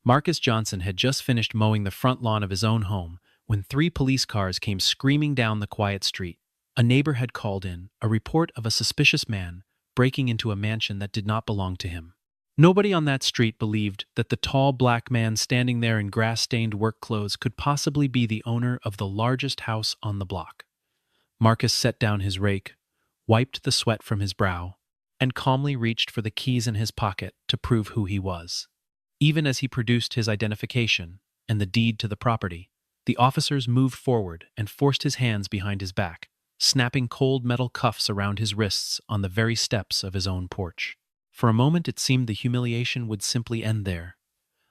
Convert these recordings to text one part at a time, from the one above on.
Marcus Johnson had just finished mowing the front lawn of his own home when three police cars came screaming down the quiet street. A neighbor had called in a report of a suspicious man breaking into a mansion that did not belong to him. Nobody on that street believed that the tall black man standing there in grass-stained work clothes could possibly be the owner of the largest house on the block. Marcus set down his rake, wiped the sweat from his brow, and calmly reached for the keys in his pocket to prove who he was. Even as he produced his identification and the deed to the property, the officers moved forward and forced his hands behind his back, snapping cold metal cuffs around his wrists on the very steps of his own porch. For a moment it seemed the humiliation would simply end there.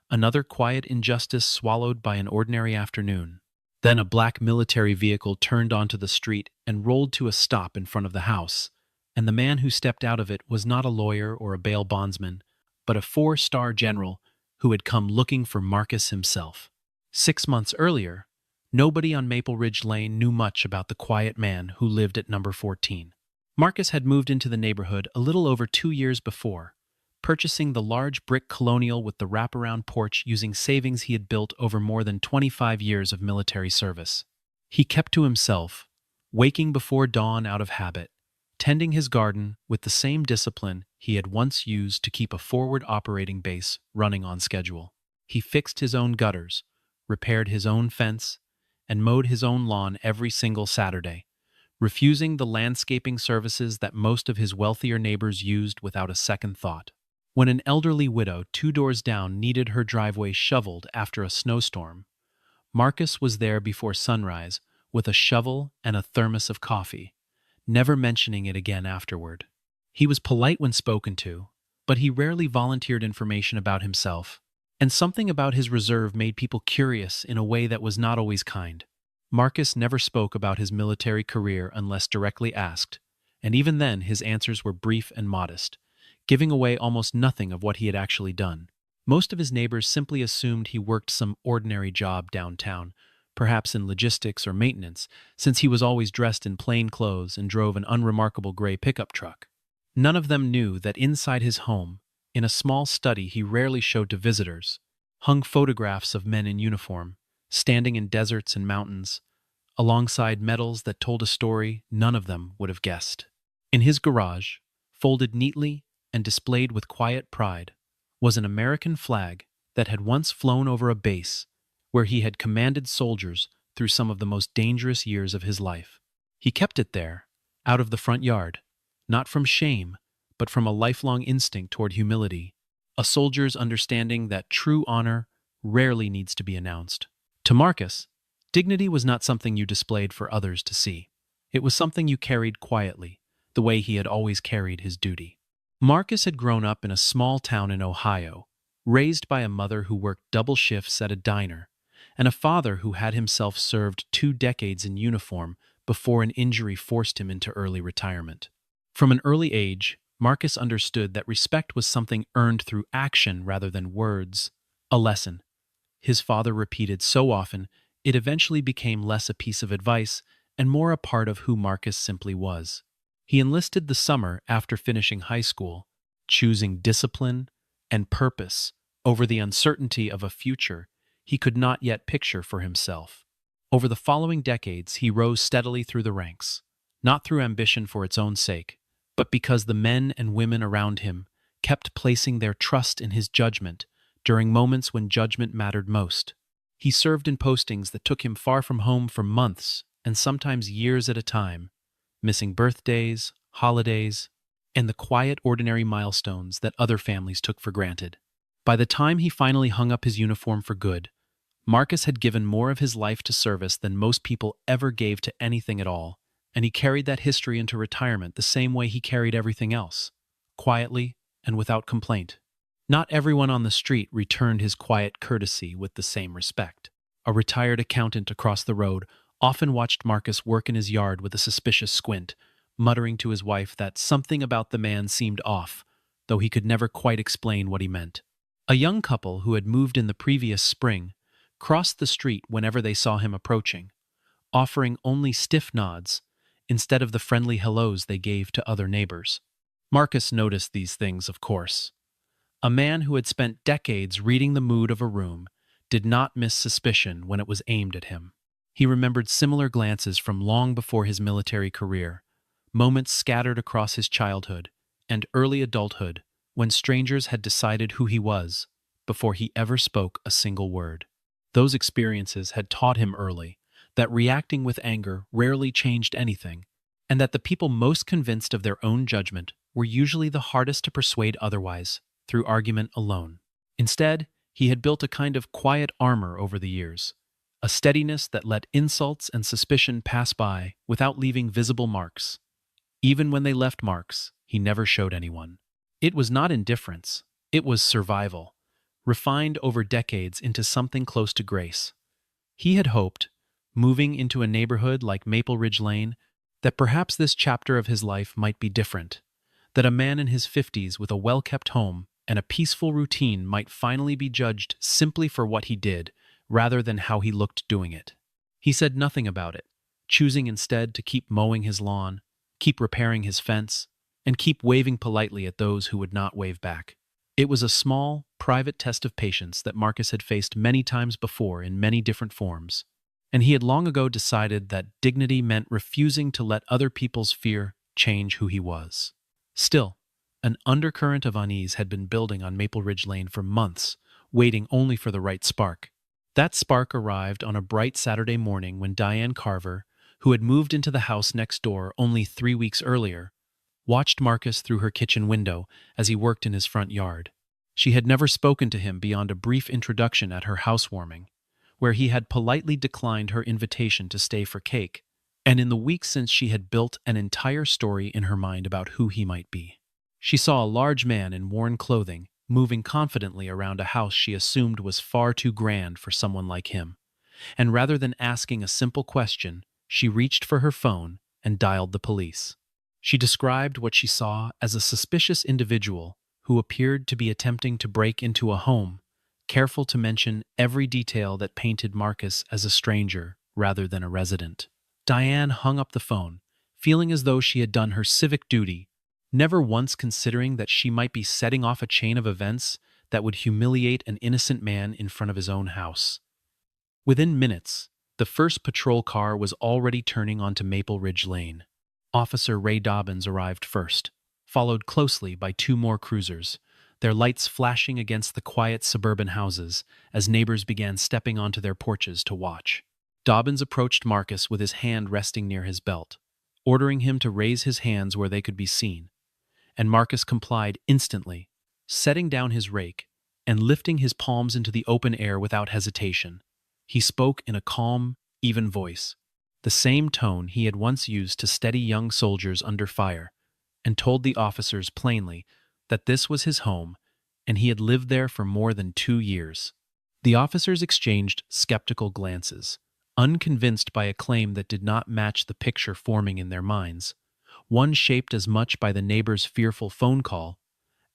Another quiet injustice swallowed by an ordinary afternoon. Then a black military vehicle turned onto the street and rolled to a stop in front of the house, and the man who stepped out of it was not a lawyer or a bail bondsman, but a four-star general who had come looking for Marcus himself. 6 months earlier, nobody on Maple Ridge Lane knew much about the quiet man who lived at number 14. Marcus had moved into the neighborhood a little over 2 years before, purchasing the large brick colonial with the wraparound porch using savings he had built over more than 25 years of military service. He kept to himself, waking before dawn out of habit, tending his garden with the same discipline he had once used to keep a forward operating base running on schedule. He fixed his own gutters, repaired his own fence, and mowed his own lawn every single Saturday, refusing the landscaping services that most of his wealthier neighbors used without a second thought. When an elderly widow 2 doors down needed her driveway shoveled after a snowstorm, Marcus was there before sunrise with a shovel and a thermos of coffee, never mentioning it again afterward. He was polite when spoken to, but he rarely volunteered information about himself, and something about his reserve made people curious in a way that was not always kind. Marcus never spoke about his military career unless directly asked, and even then his answers were brief and modest, giving away almost nothing of what he had actually done. Most of his neighbors simply assumed he worked some ordinary job downtown, perhaps in logistics or maintenance, since he was always dressed in plain clothes and drove an unremarkable gray pickup truck. None of them knew that inside his home, in a small study he rarely showed to visitors, hung photographs of men in uniform, standing in deserts and mountains, alongside medals that told a story none of them would have guessed. In his garage, folded neatly and displayed with quiet pride, was an American flag that had once flown over a base where he had commanded soldiers through some of the most dangerous years of his life. He kept it there, out of the front yard, not from shame, but from a lifelong instinct toward humility, a soldier's understanding that true honor rarely needs to be announced. To Marcus, dignity was not something you displayed for others to see. It was something you carried quietly, the way he had always carried his duty. Marcus had grown up in a small town in Ohio, raised by a mother who worked double shifts at a diner, and a father who had himself served 2 decades in uniform before an injury forced him into early retirement. From an early age, Marcus understood that respect was something earned through action rather than words, a lesson his father repeated so often it eventually became less a piece of advice and more a part of who Marcus simply was. He enlisted the summer after finishing high school, choosing discipline and purpose over the uncertainty of a future he could not yet picture for himself. Over the following decades, he rose steadily through the ranks, not through ambition for its own sake, but because the men and women around him kept placing their trust in his judgment during moments when judgment mattered most. He served in postings that took him far from home for months and sometimes years at a time, missing birthdays, holidays, and the quiet, ordinary milestones that other families took for granted. By the time he finally hung up his uniform for good, Marcus had given more of his life to service than most people ever gave to anything at all, and he carried that history into retirement the same way he carried everything else, quietly and without complaint. Not everyone on the street returned his quiet courtesy with the same respect. A retired accountant across the road often watched Marcus work in his yard with a suspicious squint, muttering to his wife that something about the man seemed off, though he could never quite explain what he meant. A young couple who had moved in the previous spring crossed the street whenever they saw him approaching, offering only stiff nods instead of the friendly hellos they gave to other neighbors. Marcus noticed these things, of course. A man who had spent decades reading the mood of a room did not miss suspicion when it was aimed at him. He remembered similar glances from long before his military career, moments scattered across his childhood and early adulthood when strangers had decided who he was before he ever spoke a single word. Those experiences had taught him early that reacting with anger rarely changed anything, and that the people most convinced of their own judgment were usually the hardest to persuade otherwise through argument alone. Instead, he had built a kind of quiet armor over the years, a steadiness that let insults and suspicion pass by without leaving visible marks. Even when they left marks, he never showed anyone. It was not indifference, it was survival, refined over decades into something close to grace. He had hoped, moving into a neighborhood like Maple Ridge Lane, that perhaps this chapter of his life might be different, that a man in his 50s with a well-kept home and a peaceful routine might finally be judged simply for what he did, rather than how he looked doing it. He said nothing about it, choosing instead to keep mowing his lawn, keep repairing his fence, and keep waving politely at those who would not wave back. It was a small, private test of patience that Marcus had faced many times before in many different forms, and he had long ago decided that dignity meant refusing to let other people's fear change who he was. Still, an undercurrent of unease had been building on Maple Ridge Lane for months, waiting only for the right spark. That spark arrived on a bright Saturday morning when Diane Carver, who had moved into the house next door only 3 weeks earlier, watched Marcus through her kitchen window as he worked in his front yard. She had never spoken to him beyond a brief introduction at her housewarming, where he had politely declined her invitation to stay for cake, and in the weeks since she had built an entire story in her mind about who he might be. She saw a large man in worn clothing moving confidently around a house she assumed was far too grand for someone like him, and rather than asking a simple question, she reached for her phone and dialed the police. She described what she saw as a suspicious individual who appeared to be attempting to break into a home, careful to mention every detail that painted Marcus as a stranger rather than a resident. Diane hung up the phone, feeling as though she had done her civic duty, never once considering that she might be setting off a chain of events that would humiliate an innocent man in front of his own house. Within minutes, the first patrol car was already turning onto Maple Ridge Lane. Officer Ray Dobbins arrived first, followed closely by 2 more cruisers, their lights flashing against the quiet suburban houses as neighbors began stepping onto their porches to watch. Dobbins approached Marcus with his hand resting near his belt, ordering him to raise his hands where they could be seen, and Marcus complied instantly, setting down his rake and lifting his palms into the open air without hesitation. He spoke in a calm, even voice, the same tone he had once used to steady young soldiers under fire, and told the officers plainly that this was his home and he had lived there for more than 2 years. The officers exchanged skeptical glances, unconvinced by a claim that did not match the picture forming in their minds, one shaped as much by the neighbor's fearful phone call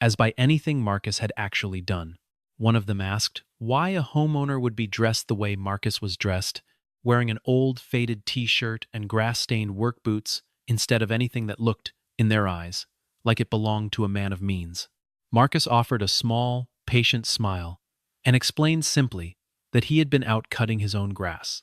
as by anything Marcus had actually done. One of them asked why a homeowner would be dressed the way Marcus was dressed, wearing an old faded t-shirt and grass-stained work boots instead of anything that looked, in their eyes, like it belonged to a man of means. Marcus offered a small, patient smile and explained simply that he had been out cutting his own grass,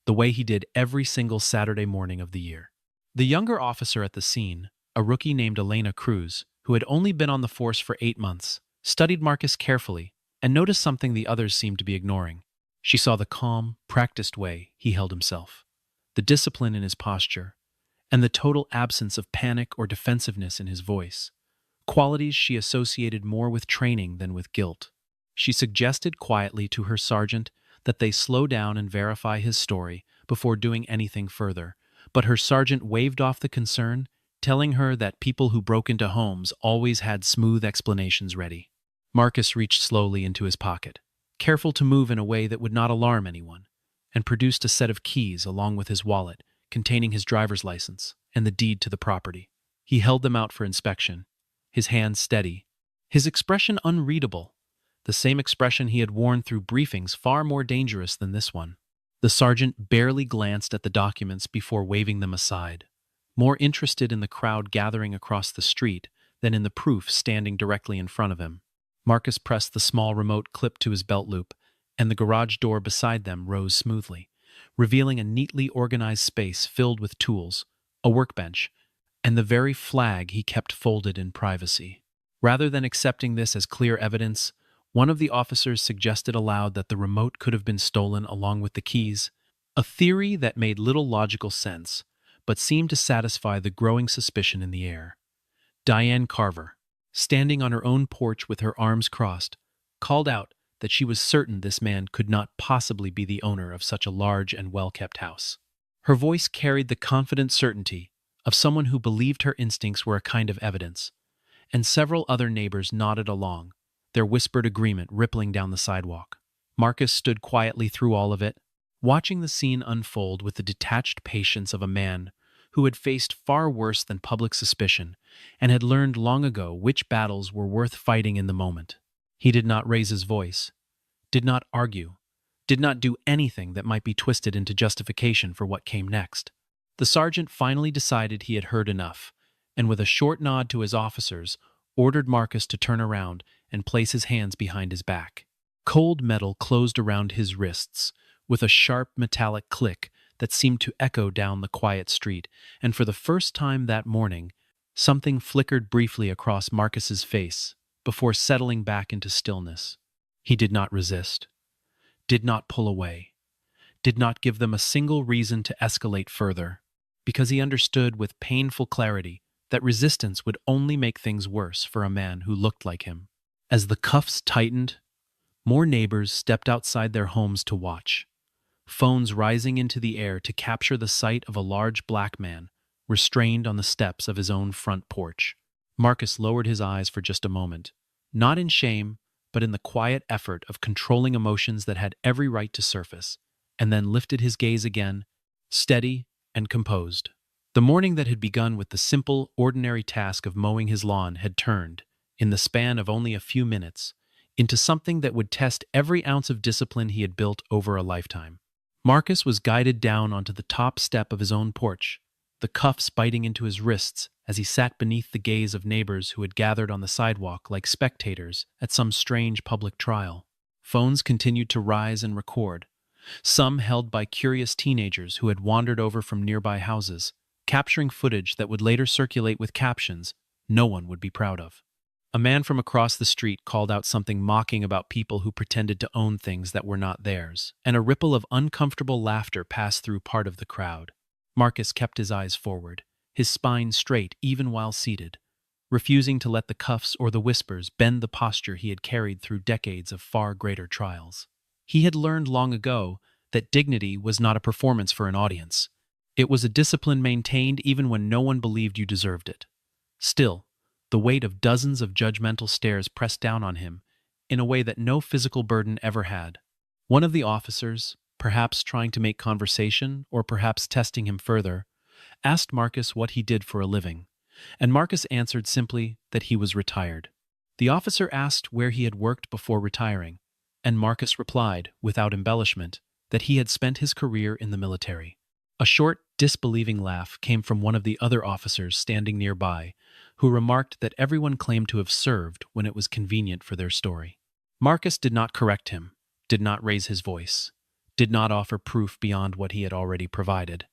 the way he did every single Saturday morning of the year. The younger officer at the scene, a rookie named Elena Cruz, who had only been on the force for 8 months, studied Marcus carefully and noticed something the others seemed to be ignoring. She saw the calm, practiced way he held himself, the discipline in his posture, and the total absence of panic or defensiveness in his voice, qualities she associated more with training than with guilt. She suggested quietly to her sergeant that they slow down and verify his story before doing anything further, but her sergeant waved off the concern, telling her that people who broke into homes always had smooth explanations ready. Marcus reached slowly into his pocket, careful to move in a way that would not alarm anyone, and produced a set of keys along with his wallet, containing his driver's license and the deed to the property. He held them out for inspection, his hands steady, his expression unreadable, the same expression he had worn through briefings far more dangerous than this one. The sergeant barely glanced at the documents before waving them aside, more interested in the crowd gathering across the street than in the proof standing directly in front of him. Marcus pressed the small remote clipped to his belt loop, and the garage door beside them rose smoothly, revealing a neatly organized space filled with tools, a workbench, and the very flag he kept folded in privacy. Rather than accepting this as clear evidence, one of the officers suggested aloud that the remote could have been stolen along with the keys, a theory that made little logical sense, but seemed to satisfy the growing suspicion in the air. Diane Carver, standing on her own porch with her arms crossed, called out that she was certain this man could not possibly be the owner of such a large and well-kept house. Her voice carried the confident certainty of someone who believed her instincts were a kind of evidence, and several other neighbors nodded along, their whispered agreement rippling down the sidewalk. Marcus stood quietly through all of it, watching the scene unfold with the detached patience of a man who had faced far worse than public suspicion and had learned long ago which battles were worth fighting in the moment. He did not raise his voice, did not argue, did not do anything that might be twisted into justification for what came next. The sergeant finally decided he had heard enough, and with a short nod to his officers, ordered Marcus to turn around and place his hands behind his back. Cold metal closed around his wrists, with a sharp metallic click that seemed to echo down the quiet street, and for the first time that morning, something flickered briefly across Marcus's face before settling back into stillness. He did not resist, did not pull away, did not give them a single reason to escalate further, because he understood with painful clarity that resistance would only make things worse for a man who looked like him. As the cuffs tightened, more neighbors stepped outside their homes to watch, phones rising into the air to capture the sight of a large black man restrained on the steps of his own front porch. Marcus lowered his eyes for just a moment, not in shame, but in the quiet effort of controlling emotions that had every right to surface, and then lifted his gaze again, steady and composed. The morning that had begun with the simple, ordinary task of mowing his lawn had turned, in the span of only a few minutes, into something that would test every ounce of discipline he had built over a lifetime. Marcus was guided down onto the top step of his own porch, the cuffs biting into his wrists as he sat beneath the gaze of neighbors who had gathered on the sidewalk like spectators at some strange public trial. Phones continued to rise and record, some held by curious teenagers who had wandered over from nearby houses, capturing footage that would later circulate with captions no one would be proud of. A man from across the street called out something mocking about people who pretended to own things that were not theirs, and a ripple of uncomfortable laughter passed through part of the crowd. Marcus kept his eyes forward, his spine straight even while seated, refusing to let the cuffs or the whispers bend the posture he had carried through decades of far greater trials. He had learned long ago that dignity was not a performance for an audience. It was a discipline maintained even when no one believed you deserved it. Still, the weight of dozens of judgmental stares pressed down on him in a way that no physical burden ever had. One of the officers, perhaps trying to make conversation or perhaps testing him further, asked Marcus what he did for a living, and Marcus answered simply that he was retired. The officer asked where he had worked before retiring, and Marcus replied, without embellishment, that he had spent his career in the military. A short, disbelieving laugh came from one of the other officers standing nearby, who remarked that everyone claimed to have served when it was convenient for their story. Marcus did not correct him, did not raise his voice, did not offer proof beyond what he had already provided,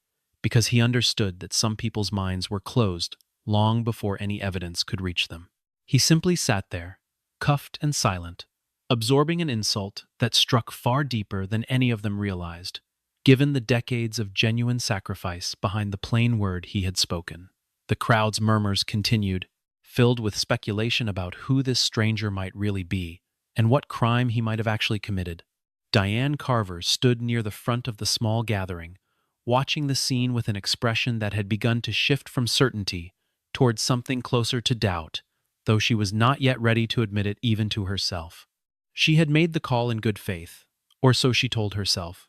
because he understood that some people's minds were closed long before any evidence could reach them. He simply sat there, cuffed and silent, absorbing an insult that struck far deeper than any of them realized, given the decades of genuine sacrifice behind the plain word he had spoken. The crowd's murmurs continued, filled with speculation about who this stranger might really be and what crime he might have actually committed. Diane Carver stood near the front of the small gathering, watching the scene with an expression that had begun to shift from certainty towards something closer to doubt, though she was not yet ready to admit it even to herself. She had made the call in good faith, or so she told herself.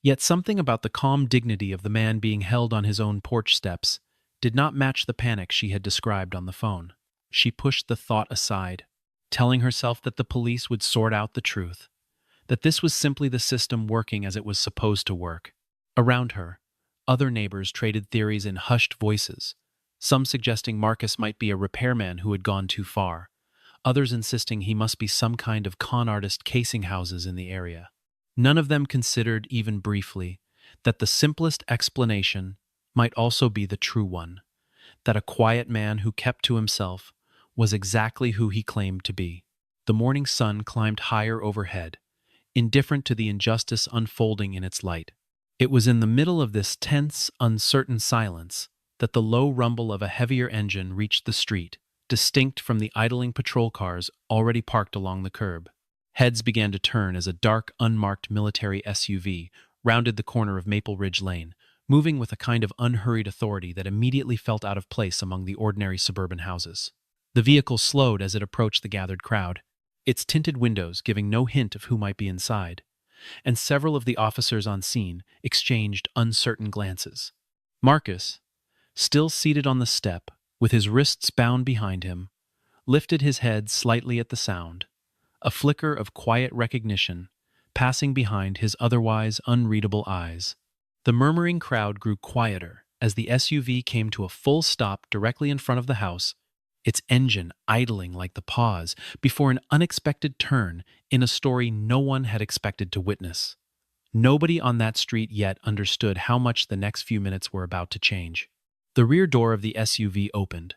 Yet something about the calm dignity of the man being held on his own porch steps did not match the panic she had described on the phone. She pushed the thought aside, telling herself that the police would sort out the truth, that this was simply the system working as it was supposed to work. Around her, other neighbors traded theories in hushed voices, some suggesting Marcus might be a repairman who had gone too far, others insisting he must be some kind of con artist casing houses in the area. None of them considered, even briefly, that the simplest explanation might also be the true one, that a quiet man who kept to himself was exactly who he claimed to be. The morning sun climbed higher overhead, indifferent to the injustice unfolding in its light. It was in the middle of this tense, uncertain silence that the low rumble of a heavier engine reached the street, distinct from the idling patrol cars already parked along the curb. Heads began to turn as a dark, unmarked military SUV rounded the corner of Maple Ridge Lane, moving with a kind of unhurried authority that immediately felt out of place among the ordinary suburban houses. The vehicle slowed as it approached the gathered crowd, its tinted windows giving no hint of who might be inside, and several of the officers on scene exchanged uncertain glances. Marcus, still seated on the step, with his wrists bound behind him, lifted his head slightly at the sound, a flicker of quiet recognition passing behind his otherwise unreadable eyes. The murmuring crowd grew quieter as the SUV came to a full stop directly in front of the house, its engine idling like the pause before an unexpected turn in a story no one had expected to witness. Nobody on that street yet understood how much the next few minutes were about to change. The rear door of the SUV opened,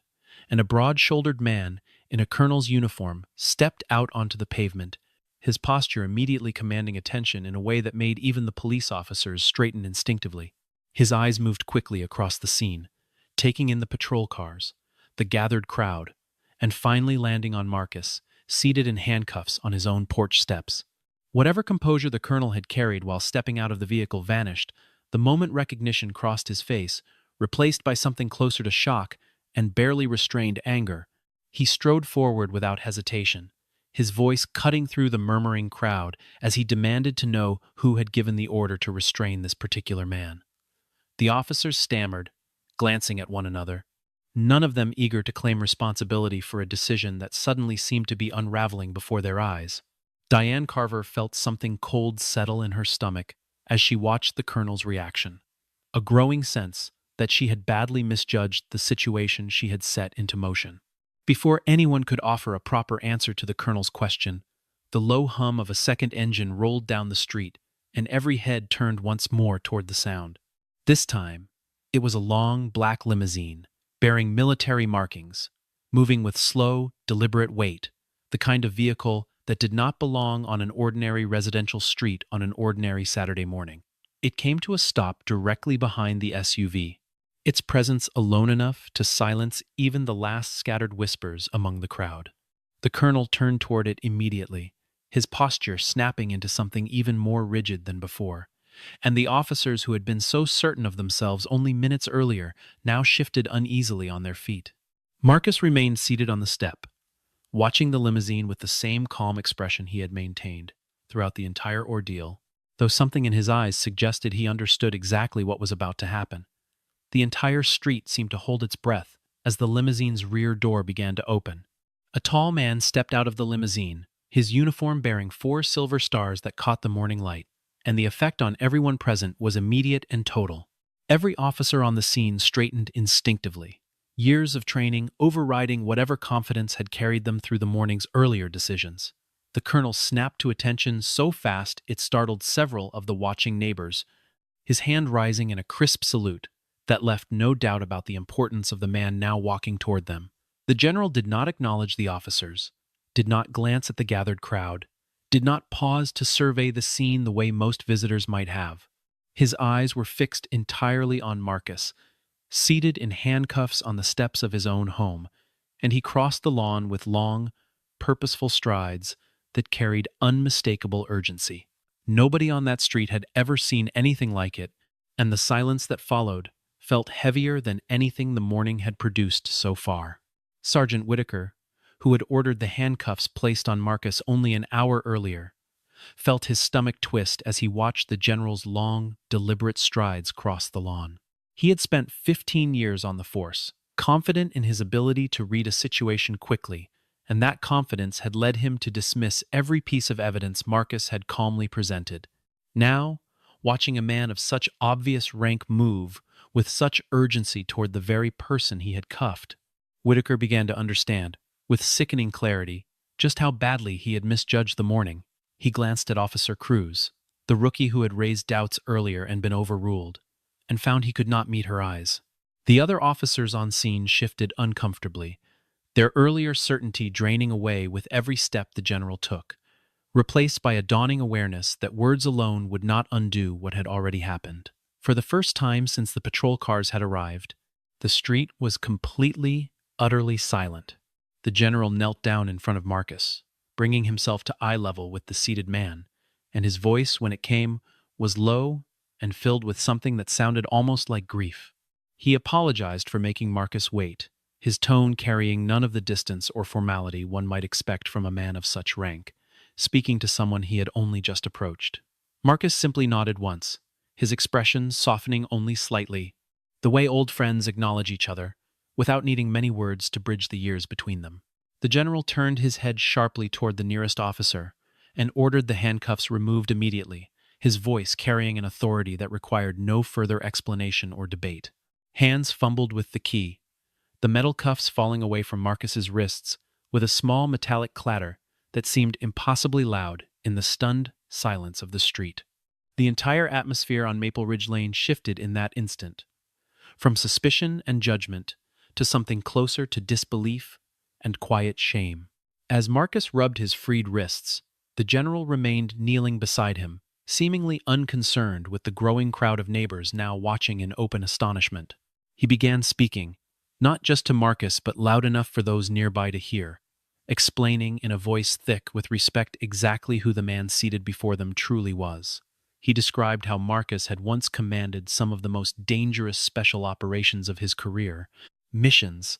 and a broad-shouldered man in a colonel's uniform stepped out onto the pavement, his posture immediately commanding attention in a way that made even the police officers straighten instinctively. His eyes moved quickly across the scene, taking in the patrol cars, the gathered crowd, and finally landing on Marcus, seated in handcuffs on his own porch steps. Whatever composure the colonel had carried while stepping out of the vehicle vanished the moment recognition crossed his face, replaced by something closer to shock and barely restrained anger. He strode forward without hesitation, his voice cutting through the murmuring crowd as he demanded to know who had given the order to restrain this particular man. The officers stammered, glancing at one another, none of them eager to claim responsibility for a decision that suddenly seemed to be unraveling before their eyes. Diane Carver felt something cold settle in her stomach as she watched the colonel's reaction, a growing sense that she had badly misjudged the situation she had set into motion. Before anyone could offer a proper answer to the colonel's question, the low hum of a second engine rolled down the street, and every head turned once more toward the sound. This time, it was a long, black limousine, bearing military markings, moving with slow, deliberate weight, the kind of vehicle that did not belong on an ordinary residential street on an ordinary Saturday morning. It came to a stop directly behind the SUV, its presence alone enough to silence even the last scattered whispers among the crowd. The colonel turned toward it immediately, his posture snapping into something even more rigid than before, and the officers who had been so certain of themselves only minutes earlier now shifted uneasily on their feet. Marcus remained seated on the step, watching the limousine with the same calm expression he had maintained throughout the entire ordeal, though something in his eyes suggested he understood exactly what was about to happen. The entire street seemed to hold its breath as the limousine's rear door began to open. A tall man stepped out of the limousine, his uniform bearing 4 silver stars that caught the morning light, and the effect on everyone present was immediate and total. Every officer on the scene straightened instinctively, years of training overriding whatever confidence had carried them through the morning's earlier decisions. The colonel snapped to attention so fast it startled several of the watching neighbors, his hand rising in a crisp salute that left no doubt about the importance of the man now walking toward them. The general did not acknowledge the officers, did not glance at the gathered crowd, did not pause to survey the scene the way most visitors might have. His eyes were fixed entirely on Marcus, seated in handcuffs on the steps of his own home, and he crossed the lawn with long, purposeful strides that carried unmistakable urgency. Nobody on that street had ever seen anything like it, and the silence that followed felt heavier than anything the morning had produced so far. Sergeant Whitaker, who had ordered the handcuffs placed on Marcus only an hour earlier, felt his stomach twist as he watched the general's long, deliberate strides cross the lawn. He had spent 15 years on the force, confident in his ability to read a situation quickly, and that confidence had led him to dismiss every piece of evidence Marcus had calmly presented. Now, watching a man of such obvious rank move with such urgency toward the very person he had cuffed, Whitaker began to understand, with sickening clarity, just how badly he had misjudged the morning. He glanced at Officer Cruz, the rookie who had raised doubts earlier and been overruled, and found he could not meet her eyes. The other officers on scene shifted uncomfortably, their earlier certainty draining away with every step the general took, replaced by a dawning awareness that words alone would not undo what had already happened. For the first time since the patrol cars had arrived, the street was completely, utterly silent. The general knelt down in front of Marcus, bringing himself to eye level with the seated man, and his voice, when it came, was low and filled with something that sounded almost like grief. He apologized for making Marcus wait, his tone carrying none of the distance or formality one might expect from a man of such rank, speaking to someone he had only just approached. Marcus simply nodded once, his expression softening only slightly, the way old friends acknowledge each other, without needing many words to bridge the years between them. The general turned his head sharply toward the nearest officer and ordered the handcuffs removed immediately, his voice carrying an authority that required no further explanation or debate. Hands fumbled with the key, the metal cuffs falling away from Marcus's wrists with a small metallic clatter that seemed impossibly loud in the stunned silence of the street. The entire atmosphere on Maple Ridge Lane shifted in that instant, from suspicion and judgment to something closer to disbelief and quiet shame. As Marcus rubbed his freed wrists, the general remained kneeling beside him, seemingly unconcerned with the growing crowd of neighbors now watching in open astonishment. He began speaking, not just to Marcus but loud enough for those nearby to hear, explaining in a voice thick with respect exactly who the man seated before them truly was. He described how Marcus had once commanded some of the most dangerous special operations of his career, missions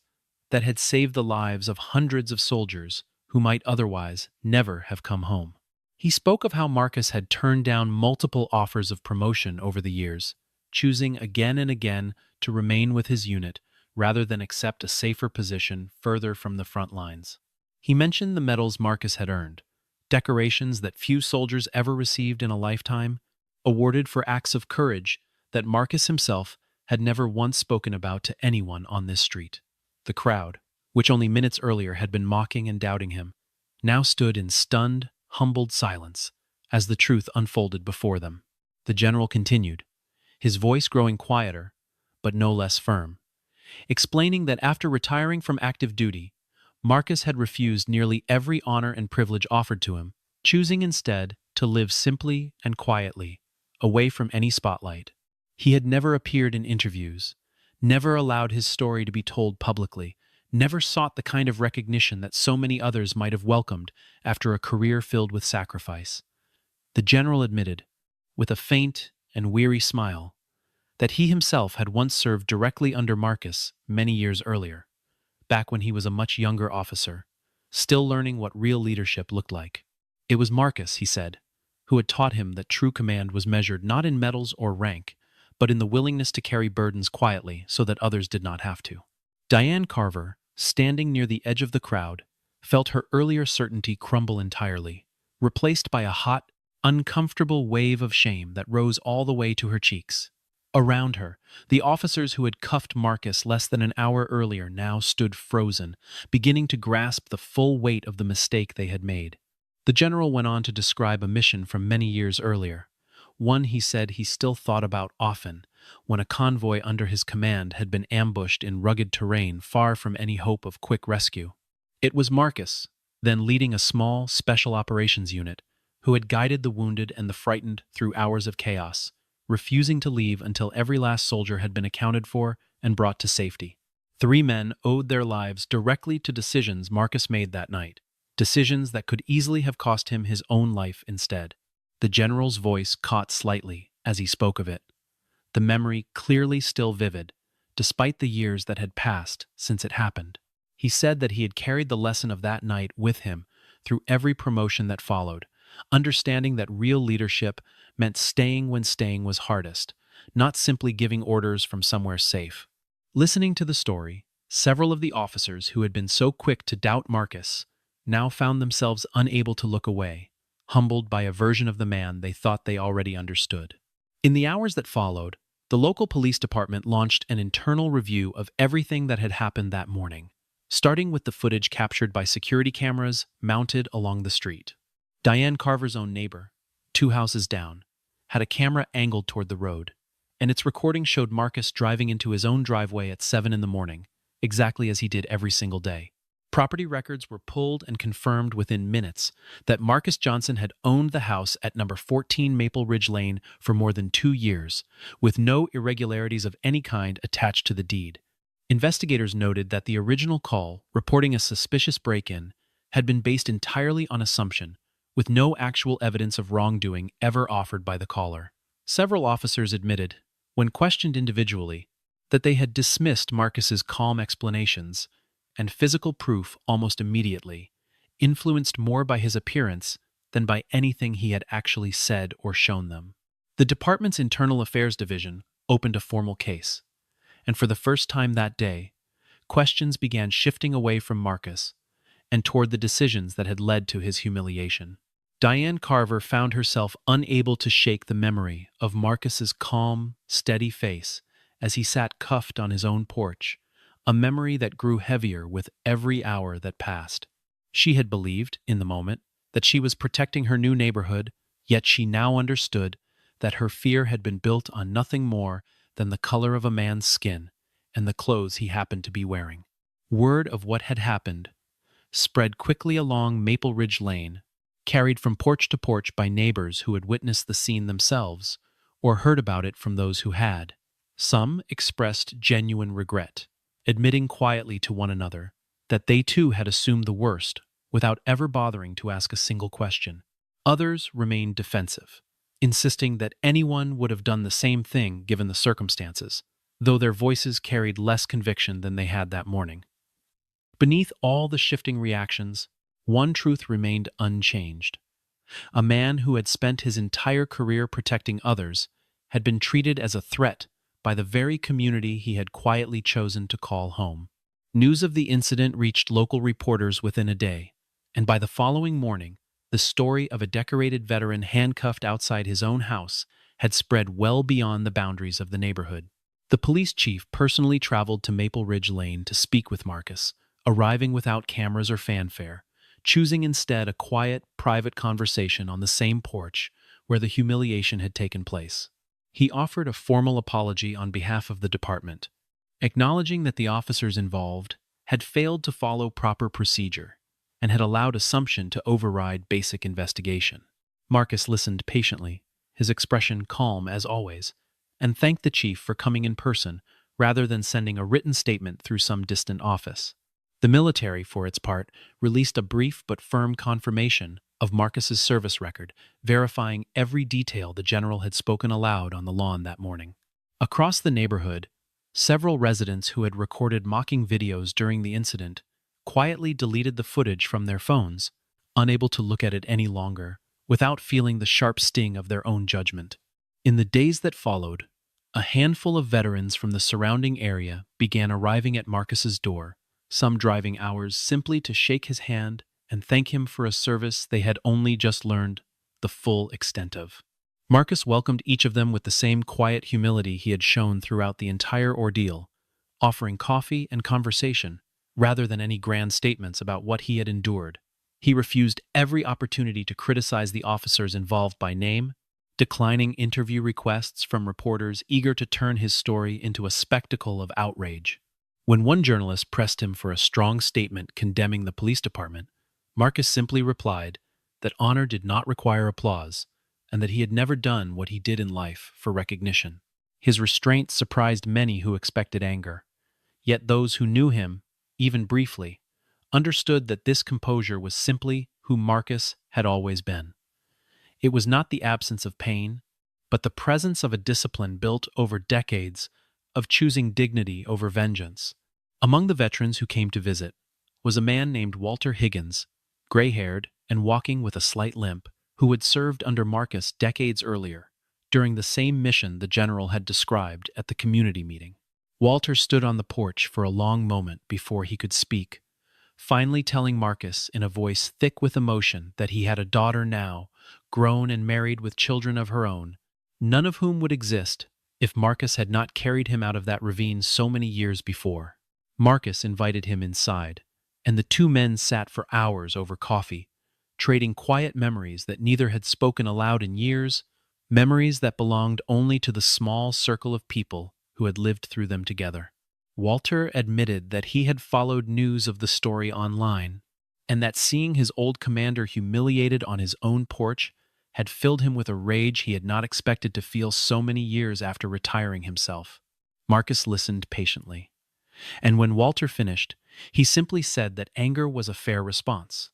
that had saved the lives of hundreds of soldiers who might otherwise never have come home. He spoke of how Marcus had turned down multiple offers of promotion over the years, choosing again and again to remain with his unit rather than accept a safer position further from the front lines. He mentioned the medals Marcus had earned, decorations that few soldiers ever received in a lifetime, awarded for acts of courage that Marcus himself had never once spoken about to anyone on this street. The crowd, which only minutes earlier had been mocking and doubting him, now stood in stunned, humbled silence as the truth unfolded before them. The general continued, his voice growing quieter, but no less firm, explaining that after retiring from active duty, Marcus had refused nearly every honor and privilege offered to him, choosing instead to live simply and quietly, away from any spotlight. He had never appeared in interviews, never allowed his story to be told publicly, never sought the kind of recognition that so many others might have welcomed after a career filled with sacrifice. The general admitted, with a faint and weary smile, that he himself had once served directly under Marcus many years earlier, back when he was a much younger officer, still learning what real leadership looked like. It was Marcus, he said, who had taught him that true command was measured not in medals or rank, but in the willingness to carry burdens quietly so that others did not have to. Diane Carver, standing near the edge of the crowd, felt her earlier certainty crumble entirely, replaced by a hot, uncomfortable wave of shame that rose all the way to her cheeks. Around her, the officers who had cuffed Marcus less than an hour earlier now stood frozen, beginning to grasp the full weight of the mistake they had made. The general went on to describe a mission from many years earlier, one he said he still thought about often, when a convoy under his command had been ambushed in rugged terrain far from any hope of quick rescue. It was Marcus, then leading a small special operations unit, who had guided the wounded and the frightened through hours of chaos, refusing to leave until every last soldier had been accounted for and brought to safety. 3 men owed their lives directly to decisions Marcus made that night, decisions that could easily have cost him his own life instead. The general's voice caught slightly as he spoke of it, the memory clearly still vivid, despite the years that had passed since it happened. He said that he had carried the lesson of that night with him through every promotion that followed, understanding that real leadership meant staying when staying was hardest, not simply giving orders from somewhere safe. Listening to the story, several of the officers who had been so quick to doubt Marcus now found themselves unable to look away, humbled by a version of the man they thought they already understood. In the hours that followed, the local police department launched an internal review of everything that had happened that morning, starting with the footage captured by security cameras mounted along the street. Diane Carver's own neighbor, 2 houses down, had a camera angled toward the road, and its recording showed Marcus driving into his own driveway at 7 in the morning, exactly as he did every single day. Property records were pulled and confirmed within minutes that Marcus Johnson had owned the house at number 14 Maple Ridge Lane for more than 2 years, with no irregularities of any kind attached to the deed. Investigators noted that the original call, reporting a suspicious break-in, had been based entirely on assumption, with no actual evidence of wrongdoing ever offered by the caller. Several officers admitted, when questioned individually, that they had dismissed Marcus's calm explanations and physical proof almost immediately, influenced more by his appearance than by anything he had actually said or shown them. The department's Internal Affairs Division opened a formal case, and for the first time that day, questions began shifting away from Marcus and toward the decisions that had led to his humiliation. Diane Carver found herself unable to shake the memory of Marcus's calm, steady face as he sat cuffed on his own porch, a memory that grew heavier with every hour that passed. She had believed, in the moment, that she was protecting her new neighborhood, yet she now understood that her fear had been built on nothing more than the color of a man's skin and the clothes he happened to be wearing. Word of what had happened spread quickly along Maple Ridge Lane, carried from porch to porch by neighbors who had witnessed the scene themselves or heard about it from those who had. Some expressed genuine regret, admitting quietly to one another that they too had assumed the worst without ever bothering to ask a single question. Others remained defensive, insisting that anyone would have done the same thing given the circumstances, though their voices carried less conviction than they had that morning. Beneath all the shifting reactions, one truth remained unchanged. A man who had spent his entire career protecting others had been treated as a threat by the very community he had quietly chosen to call home. News of the incident reached local reporters within a day, and by the following morning, the story of a decorated veteran handcuffed outside his own house had spread well beyond the boundaries of the neighborhood. The police chief personally traveled to Maple Ridge Lane to speak with Marcus, arriving without cameras or fanfare, choosing instead a quiet, private conversation on the same porch where the humiliation had taken place. He offered a formal apology on behalf of the department, acknowledging that the officers involved had failed to follow proper procedure and had allowed assumption to override basic investigation. Marcus listened patiently, his expression calm as always, and thanked the chief for coming in person rather than sending a written statement through some distant office. The military, for its part, released a brief but firm confirmation of Marcus's service record, verifying every detail the general had spoken aloud on the lawn that morning. Across the neighborhood, several residents who had recorded mocking videos during the incident quietly deleted the footage from their phones, unable to look at it any longer, without feeling the sharp sting of their own judgment. In the days that followed, a handful of veterans from the surrounding area began arriving at Marcus's door, some driving hours simply to shake his hand and thank him for a service they had only just learned the full extent of. Marcus welcomed each of them with the same quiet humility he had shown throughout the entire ordeal, offering coffee and conversation rather than any grand statements about what he had endured. He refused every opportunity to criticize the officers involved by name, declining interview requests from reporters eager to turn his story into a spectacle of outrage. When one journalist pressed him for a strong statement condemning the police department, Marcus simply replied that honor did not require applause and that he had never done what he did in life for recognition. His restraint surprised many who expected anger, yet those who knew him, even briefly, understood that this composure was simply who Marcus had always been. It was not the absence of pain, but the presence of a discipline built over decades of choosing dignity over vengeance. Among the veterans who came to visit was a man named Walter Higgins, gray-haired and walking with a slight limp, who had served under Marcus decades earlier, during the same mission the general had described at the community meeting. Walter stood on the porch for a long moment before he could speak, finally telling Marcus in a voice thick with emotion that he had a daughter now, grown and married with children of her own, none of whom would exist if Marcus had not carried him out of that ravine so many years before. Marcus invited him inside, and the two men sat for hours over coffee, trading quiet memories that neither had spoken aloud in years, memories that belonged only to the small circle of people who had lived through them together. Walter admitted that he had followed news of the story online, and that seeing his old commander humiliated on his own porch had filled him with a rage he had not expected to feel so many years after retiring himself. Marcus listened patiently, and when Walter finished, he simply said that anger was a fair response,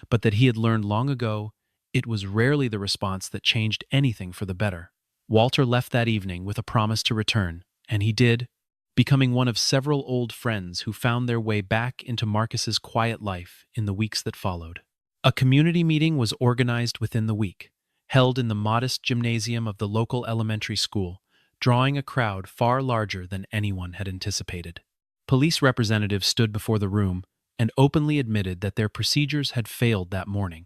but that he had learned long ago it was rarely the response that changed anything for the better. Walter left that evening with a promise to return, and he did, becoming one of several old friends who found their way back into Marcus's quiet life in the weeks that followed. A community meeting was organized within the week, held in the modest gymnasium of the local elementary school, drawing a crowd far larger than anyone had anticipated. Police representatives stood before the room and openly admitted that their procedures had failed that morning,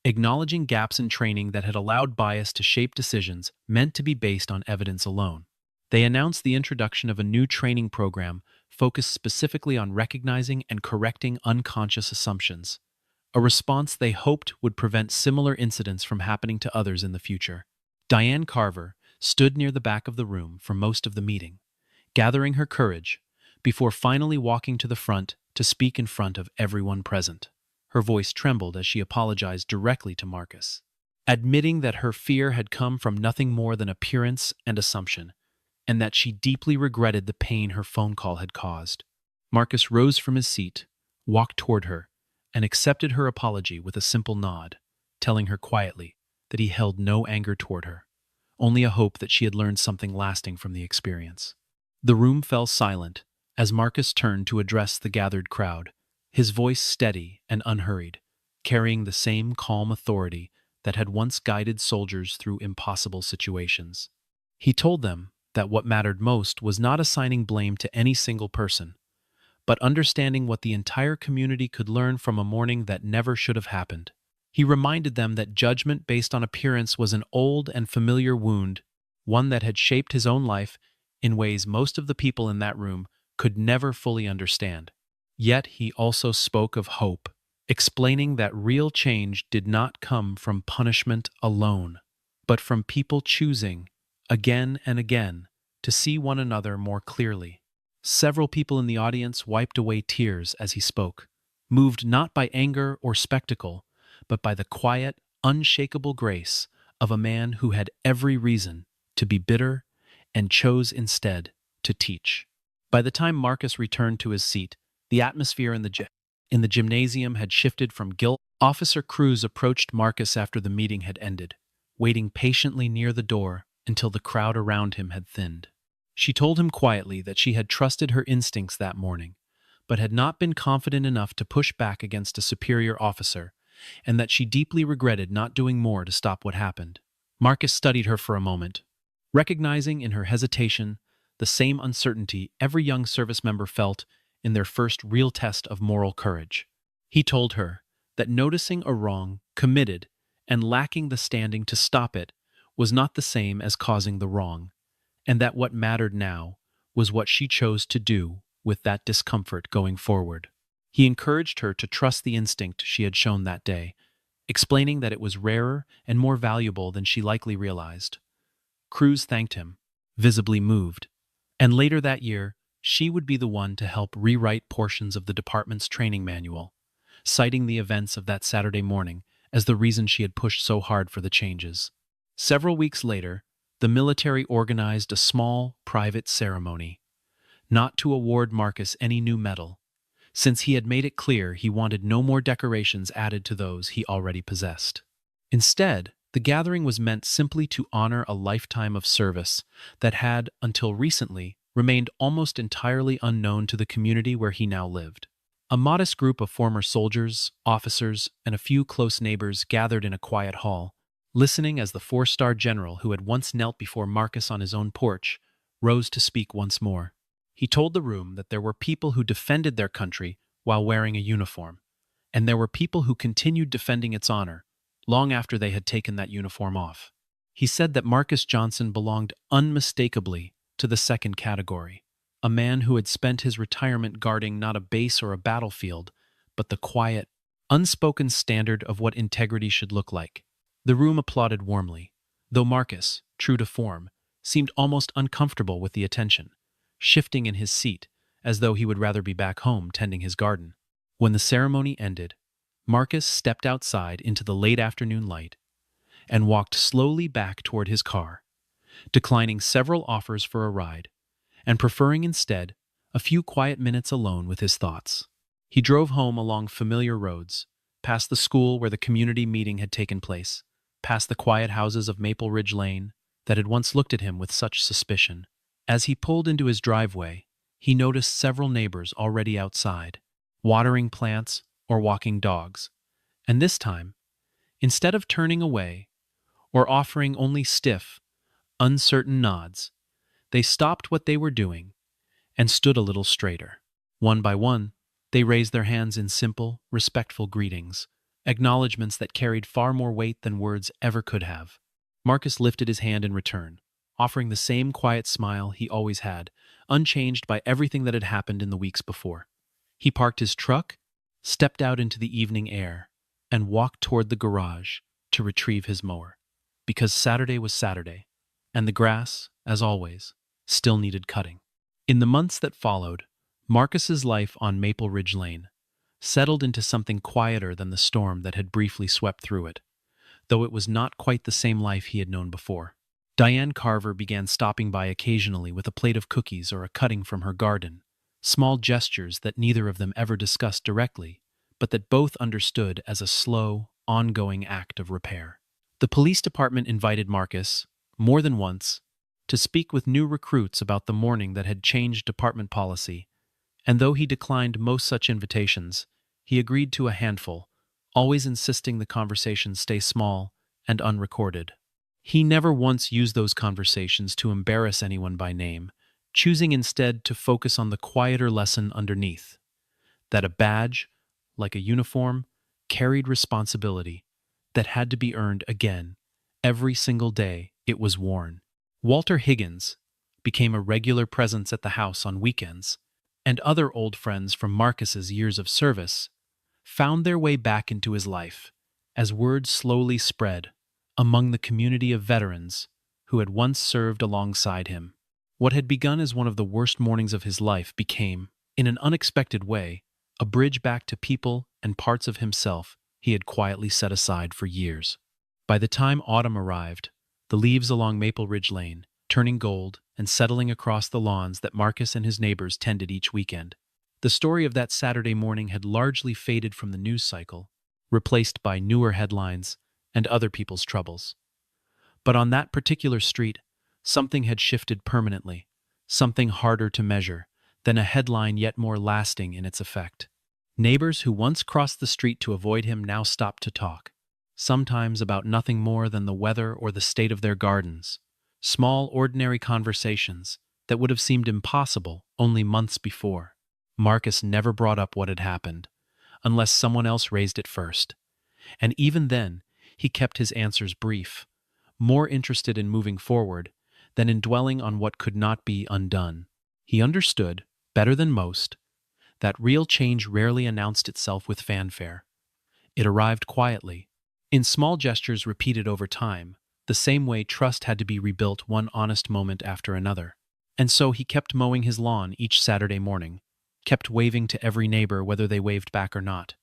acknowledging gaps in training that had allowed bias to shape decisions meant to be based on evidence alone. They announced the introduction of a new training program focused specifically on recognizing and correcting unconscious assumptions, a response they hoped would prevent similar incidents from happening to others in the future. Diane Carver stood near the back of the room for most of the meeting, gathering her courage before finally walking to the front to speak in front of everyone present. Her voice trembled as she apologized directly to Marcus, admitting that her fear had come from nothing more than appearance and assumption, and that she deeply regretted the pain her phone call had caused. Marcus rose from his seat, walked toward her, and accepted her apology with a simple nod, telling her quietly that he held no anger toward her, only a hope that she had learned something lasting from the experience. The room fell silent as Marcus turned to address the gathered crowd, his voice steady and unhurried, carrying the same calm authority that had once guided soldiers through impossible situations. He told them that what mattered most was not assigning blame to any single person, but understanding what the entire community could learn from a morning that never should have happened. He reminded them that judgment based on appearance was an old and familiar wound, one that had shaped his own life in ways most of the people in that room could never fully understand. Yet he also spoke of hope, explaining that real change did not come from punishment alone, but from people choosing, again and again, to see one another more clearly. Several people in the audience wiped away tears as he spoke, moved not by anger or spectacle, but by the quiet, unshakable grace of a man who had every reason to be bitter and chose instead to teach. By the time Marcus returned to his seat, the atmosphere in the gymnasium had shifted from guilt. Officer Cruz approached Marcus after the meeting had ended, waiting patiently near the door until the crowd around him had thinned. She told him quietly that she had trusted her instincts that morning, but had not been confident enough to push back against a superior officer, and that she deeply regretted not doing more to stop what happened. Marcus studied her for a moment, recognizing in her hesitation the same uncertainty every young service member felt in their first real test of moral courage. He told her that noticing a wrong committed and lacking the standing to stop it was not the same as causing the wrong, and that what mattered now was what she chose to do with that discomfort going forward. He encouraged her to trust the instinct she had shown that day, explaining that it was rarer and more valuable than she likely realized. Cruz thanked him, visibly moved, and later that year, she would be the one to help rewrite portions of the department's training manual, citing the events of that Saturday morning as the reason she had pushed so hard for the changes. Several weeks later, the military organized a small, private ceremony, not to award Marcus any new medal, since he had made it clear he wanted no more decorations added to those he already possessed. Instead, the gathering was meant simply to honor a lifetime of service that had, until recently, remained almost entirely unknown to the community where he now lived. A modest group of former soldiers, officers, and a few close neighbors gathered in a quiet hall, listening as the four-star general who had once knelt before Marcus on his own porch rose to speak once more. He told the room that there were people who defended their country while wearing a uniform, and there were people who continued defending its honor long after they had taken that uniform off. He said that Marcus Johnson belonged unmistakably to the second category, a man who had spent his retirement guarding not a base or a battlefield, but the quiet, unspoken standard of what integrity should look like. The room applauded warmly, though Marcus, true to form, seemed almost uncomfortable with the attention, shifting in his seat as though he would rather be back home tending his garden. When the ceremony ended, Marcus stepped outside into the late afternoon light and walked slowly back toward his car, declining several offers for a ride and preferring instead a few quiet minutes alone with his thoughts. He drove home along familiar roads, past the school where the community meeting had taken place, past the quiet houses of Maple Ridge Lane that had once looked at him with such suspicion. As he pulled into his driveway, he noticed several neighbors already outside, watering plants or walking dogs. And this time, instead of turning away or offering only stiff, uncertain nods, they stopped what they were doing and stood a little straighter. One by one, they raised their hands in simple, respectful greetings, acknowledgments that carried far more weight than words ever could have. Marcus lifted his hand in return, offering the same quiet smile he always had, unchanged by everything that had happened in the weeks before. He parked his truck, stepped out into the evening air, and walked toward the garage to retrieve his mower. Because Saturday was Saturday, and the grass, as always, still needed cutting. In the months that followed, Marcus's life on Maple Ridge Lane settled into something quieter than the storm that had briefly swept through it, though it was not quite the same life he had known before. Diane Carver began stopping by occasionally with a plate of cookies or a cutting from her garden, small gestures that neither of them ever discussed directly, but that both understood as a slow, ongoing act of repair. The police department invited Marcus, more than once, to speak with new recruits about the morning that had changed department policy, and though he declined most such invitations, he agreed to a handful, always insisting the conversations stay small and unrecorded. He never once used those conversations to embarrass anyone by name, choosing instead to focus on the quieter lesson underneath, that a badge, like a uniform, carried responsibility that had to be earned again every single day it was worn. Walter Higgins became a regular presence at the house on weekends, and other old friends from Marcus's years of service found their way back into his life as word slowly spread among the community of veterans who had once served alongside him. What had begun as one of the worst mornings of his life became, in an unexpected way, a bridge back to people and parts of himself he had quietly set aside for years. By the time autumn arrived, the leaves along Maple Ridge Lane, turning gold and settling across the lawns that Marcus and his neighbors tended each weekend. The story of that Saturday morning had largely faded from the news cycle, replaced by newer headlines and other people's troubles. But on that particular street, something had shifted permanently, something harder to measure than a headline yet more lasting in its effect. Neighbors who once crossed the street to avoid him now stopped to talk, sometimes about nothing more than the weather or the state of their gardens. Small, ordinary conversations that would have seemed impossible only months before. Marcus never brought up what had happened, unless someone else raised it first. And even then, he kept his answers brief, more interested in moving forward than in dwelling on what could not be undone. He understood, better than most, that real change rarely announced itself with fanfare. It arrived quietly, in small gestures repeated over time, the same way trust had to be rebuilt one honest moment after another. And so he kept mowing his lawn each Saturday morning, kept waving to every neighbor whether they waved back or not,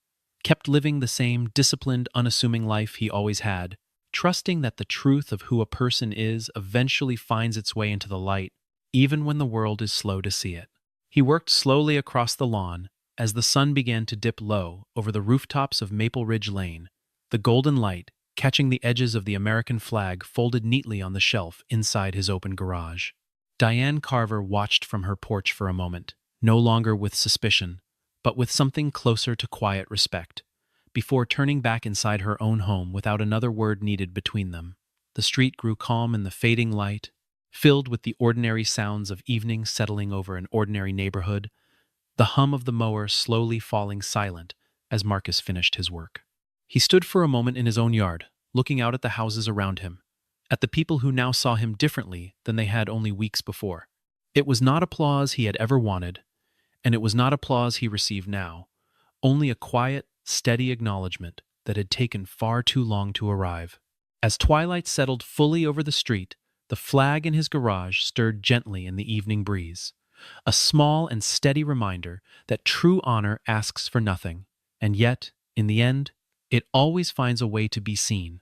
kept living the same disciplined, unassuming life he always had, trusting that the truth of who a person is eventually finds its way into the light, even when the world is slow to see it. He worked slowly across the lawn as the sun began to dip low over the rooftops of Maple Ridge Lane, the golden light catching the edges of the American flag folded neatly on the shelf inside his open garage. Diane Carver watched from her porch for a moment, no longer with suspicion, but with something closer to quiet respect, before turning back inside her own home without another word needed between them. The street grew calm in the fading light, filled with the ordinary sounds of evening settling over an ordinary neighborhood, the hum of the mower slowly falling silent as Marcus finished his work. He stood for a moment in his own yard, looking out at the houses around him, at the people who now saw him differently than they had only weeks before. It was not applause he had ever wanted, and it was not applause he received now, only a quiet, steady acknowledgement that had taken far too long to arrive. As twilight settled fully over the street, the flag in his garage stirred gently in the evening breeze, a small and steady reminder that true honor asks for nothing, and yet, in the end, it always finds a way to be seen.